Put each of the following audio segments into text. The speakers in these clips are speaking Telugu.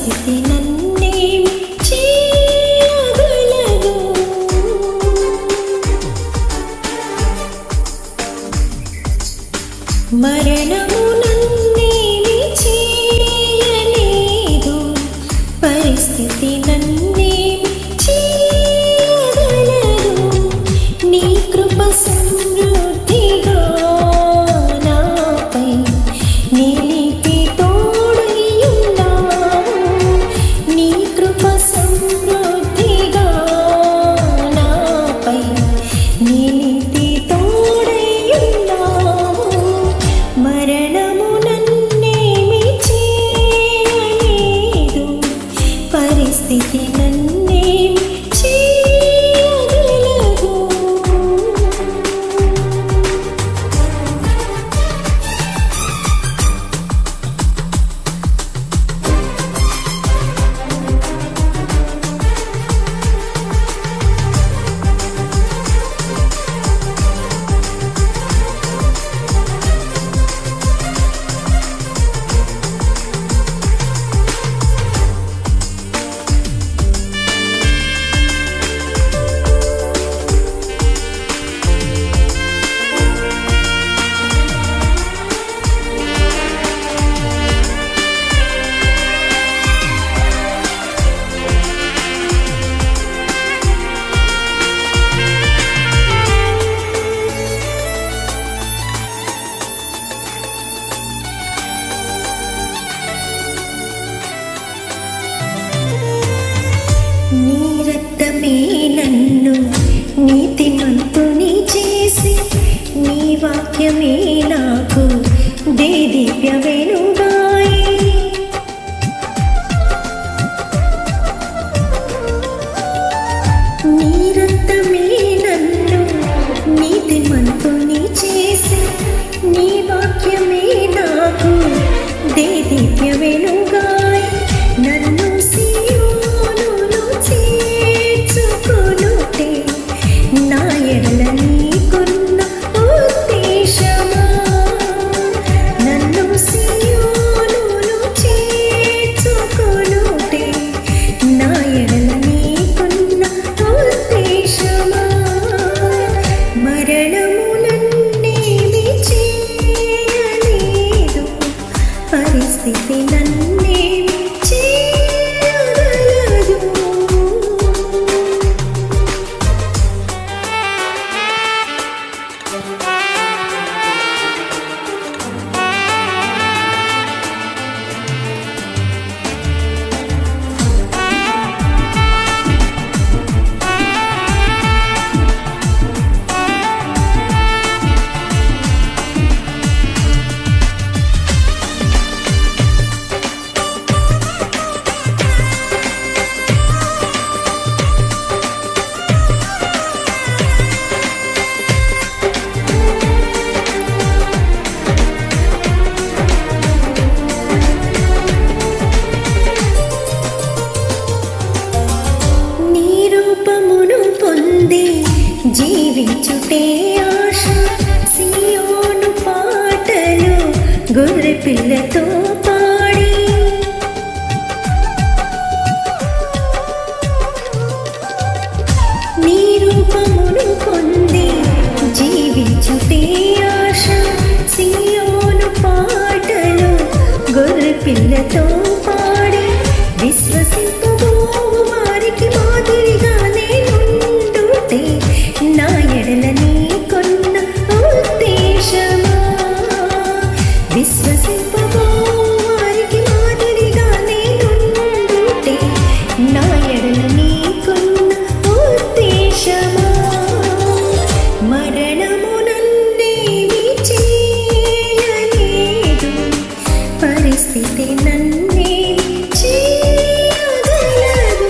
పరిస్థితి నన్నేమి చేయగలదు. మరణము నన్నేమి చేయలేదు, పరిస్థితి నన్నేమి చేయగలదు. నీ కృప సమృద్ధిగా నాపై నిలిపి తోడైయున్నావు. నీ కృప సమృద్ధిగా నాపై నిలిపి తోడైయున్నావు. మరణము నన్నేమి చేయలేదు, పరిస్థితి నన్నేమి చేయగలదు. నీ రక్తమే నన్ను నీతిమంతుని చేసి, నీ వాక్యమే నాకు దేదీప్య వెలుగాయి. నీ రక్తమే నన్ను నీతిమంతుని చేసి, నీ వాక్యమే నాకు దేదీప్య వెలుగాయి. నన్ను సీయోనులో చేర్చుకొనుటే నా ఎడల నీకున్న ఉద్దేశమా. నన్ను సీయోనులో చేర్చుకొనుటే నా ఎడల నీకున్న ఉద్దేశమా. మరణము నన్నేమి చేయలేదు, పరిస్థితి నన్నేమి చేయగలదు. నీ రూపమును పొంది జీవించుటే ఆశ. సియోను పాటలు గొర్రె పిల్లతో పాడి, నీ రూపమును పొంది జీవించుటే ఆశ. సియోను పాటలు గొర్రె పిల్లతో పాడి, విశ్వసింపబోవు వారికి మాదిరిగా నేనుండుటే నా ఎడల నీకున్న ఉద్దేశమా. విశ్వసింపబోవు వారికి మాదిరిగా నేనుండుటే నా ఎడల నీకున్న ఉద్దేశమా. మరణము నన్నేమి చేయలేదు, పరిస్థితి నన్నేమి చేయగలదు.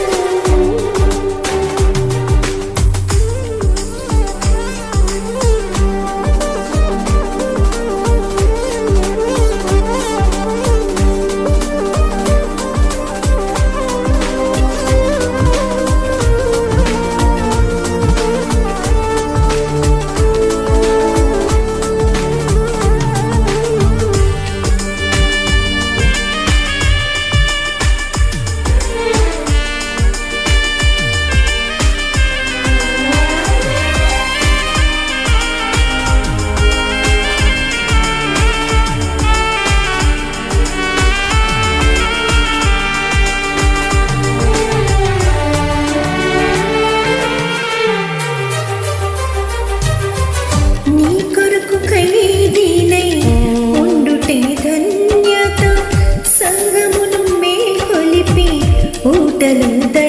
దయ